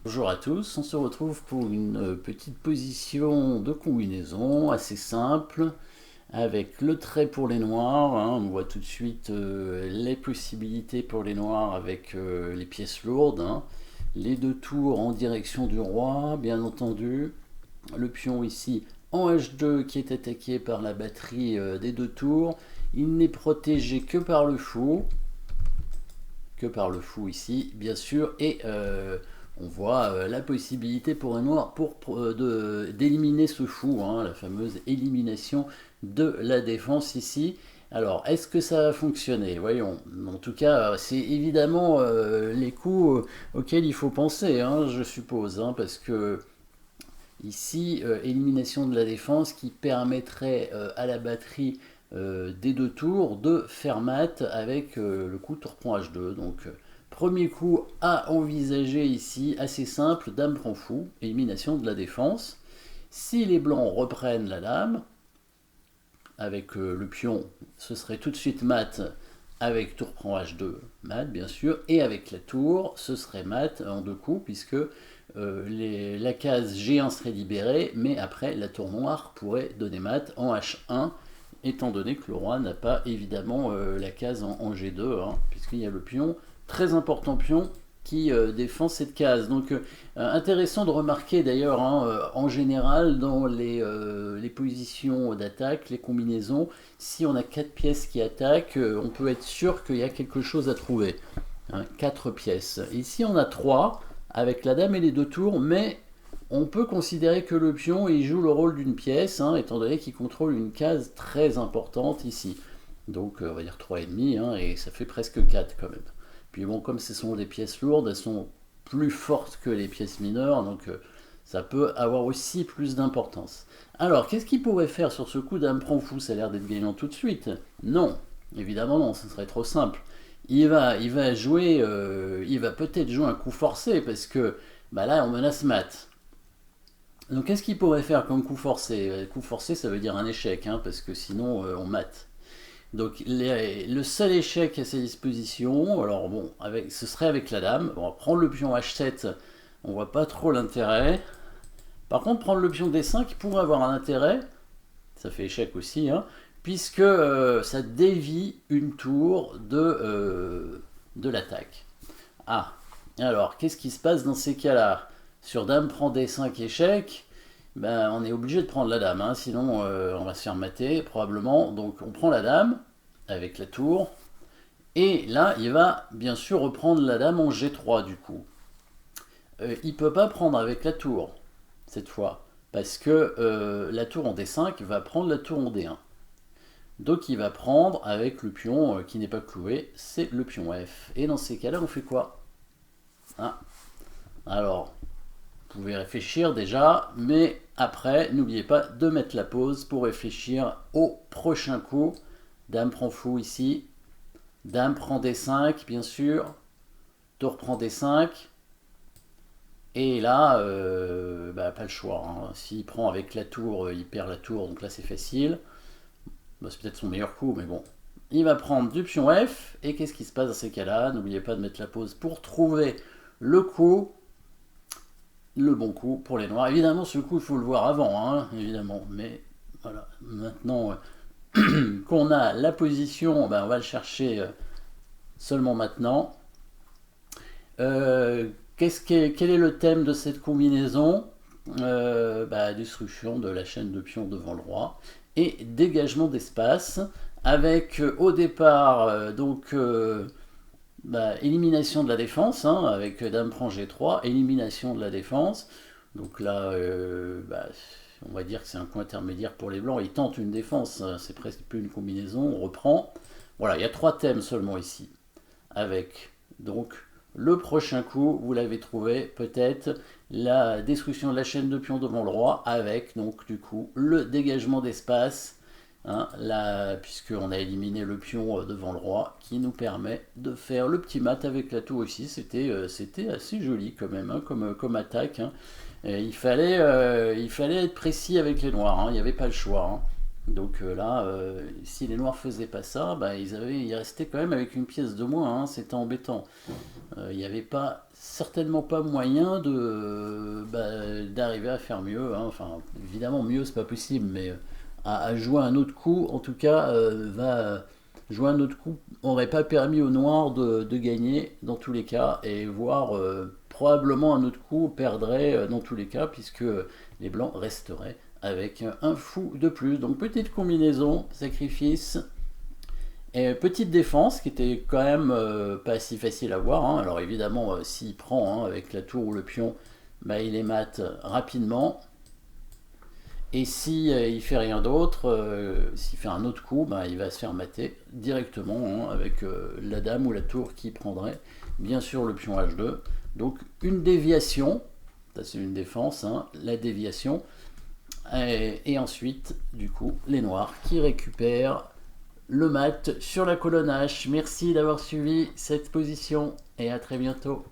Bonjour à tous, on se retrouve pour une petite position de combinaison assez simple avec le trait pour les noirs, hein. On voit tout de suite les possibilités pour les noirs avec les pièces lourdes, hein. Les deux tours en direction du roi, bien entendu. Le pion ici en H2 qui est attaqué par la batterie des deux tours. Il n'est protégé que par le fou ici, bien sûr, et on voit la possibilité pour un noir d'éliminer ce fou, hein, la fameuse élimination de la défense ici. Alors, est-ce que ça va fonctionner? Voyons. En tout cas, c'est évidemment les coups auxquels il faut penser, hein, je suppose, hein, parce que ici, élimination de la défense qui permettrait à la batterie des deux tours de faire mat avec le coup tour prend H2. Donc, premier coup à envisager ici, assez simple, dame prend fou, élimination de la défense. Si les blancs reprennent la dame, avec le pion, ce serait tout de suite mat avec tour prend H2, mat bien sûr, et avec la tour, ce serait mat en deux coups, puisque la case G1 serait libérée, mais après la tour noire pourrait donner mat en H1, étant donné que le roi n'a pas évidemment la case en G2, hein, puisqu'il y a le pion, très important pion, qui défend cette case. Donc intéressant de remarquer d'ailleurs, hein, en général dans les positions d'attaque, les combinaisons, si on a 4 pièces qui attaquent, on peut être sûr qu'il y a quelque chose à trouver. Hein, 4 pièces. Ici on a 3 avec la dame et les deux tours, mais on peut considérer que le pion il joue le rôle d'une pièce, hein, étant donné qu'il contrôle une case très importante ici. Donc on va dire 3,5, hein, et ça fait presque 4 quand même. Puis bon, comme ce sont des pièces lourdes, elles sont plus fortes que les pièces mineures, donc ça peut avoir aussi plus d'importance. Alors, qu'est-ce qu'il pourrait faire sur ce coup dame prend fou? Ça a l'air d'être gagnant tout de suite. Non, évidemment non, ce serait trop simple. Il va jouer, il va peut-être jouer un coup forcé, parce que bah là, on menace mat. Donc, qu'est-ce qu'il pourrait faire comme coup forcé? Coup forcé, ça veut dire un échec, hein, parce que sinon, on mate. Donc le seul échec à sa disposition, alors bon, ce serait avec la dame. Bon, prendre le pion H7, on voit pas trop l'intérêt. Par contre, prendre le pion D5 pourrait avoir un intérêt, ça fait échec aussi, hein, puisque ça dévie une tour de l'attaque. Ah, alors qu'est-ce qui se passe dans ces cas-là? Sur dame prend D5 échec, ben, on est obligé de prendre la dame, hein, sinon on va se faire mater probablement. Donc on prend la dame avec la tour, et là il va bien sûr reprendre la dame en G3 du coup. Il peut pas prendre avec la tour cette fois, parce que la tour en D5 va prendre la tour en D1. Donc il va prendre avec le pion qui n'est pas cloué, c'est le pion F. Et dans ces cas-là, on fait quoi? Ah, alors, vous pouvez réfléchir déjà, mais après, n'oubliez pas de mettre la pause pour réfléchir au prochain coup. Dame prend fou ici. Dame prend D5, bien sûr. Tour prend D5. Et là, bah, pas le choix, hein. S'il prend avec la tour, il perd la tour, donc là c'est facile. Bah, c'est peut-être son meilleur coup, mais bon. Il va prendre du pion F, et qu'est-ce qui se passe dans ces cas-là? N'oubliez pas de mettre la pause pour trouver le coup, le bon coup pour les noirs. Évidemment, ce coup, il faut le voir avant, hein, évidemment. Mais voilà, maintenant qu'on a la position, ben, on va le chercher seulement maintenant. Quel est le thème de cette combinaison? Bah, destruction de la chaîne de pions devant le roi et dégagement d'espace avec au départ bah, élimination de la défense, hein, avec dame prend G3, élimination de la défense. Donc là, bah, on va dire que c'est un coup intermédiaire pour les blancs. Ils tentent une défense, hein, c'est presque plus une combinaison. On reprend. Voilà, il y a 3 thèmes seulement ici. Avec donc le prochain coup, vous l'avez trouvé peut-être, la destruction de la chaîne de pions devant le roi, avec donc du coup le dégagement d'espace, hein, puisqu'on a éliminé le pion devant le roi, qui nous permet de faire le petit mat avec la tour ici. C'était assez joli quand même, hein, comme attaque, hein. Il fallait être précis avec les noirs, hein, il n'y avait pas le choix, hein. Donc là, si les noirs faisaient pas ça, bah, ils restaient quand même avec une pièce de moins, hein, c'était embêtant. Il n'y avait pas, certainement pas moyen d'arriver à faire mieux, hein. Enfin, évidemment, mieux, c'est pas possible, mais à jouer un autre coup, en tout cas, jouer un autre coup n'aurait pas permis aux Noirs de gagner dans tous les cas, et voire probablement un autre coup perdrait dans tous les cas, puisque les Blancs resteraient avec un fou de plus. Donc, petite combinaison, sacrifice. Et petite défense qui était quand même pas si facile à voir, hein. Alors évidemment, s'il prend, hein, avec la tour ou le pion, bah, il les mate rapidement. Et si il fait rien d'autre, s'il fait un autre coup, bah, il va se faire mater directement, hein, avec la dame ou la tour qui prendrait. Bien sûr le pion H2. Donc une déviation, ça c'est une défense, hein, la déviation. Et ensuite, du coup, les noirs qui récupèrent le mat sur la colonne H. Merci d'avoir suivi cette position et à très bientôt.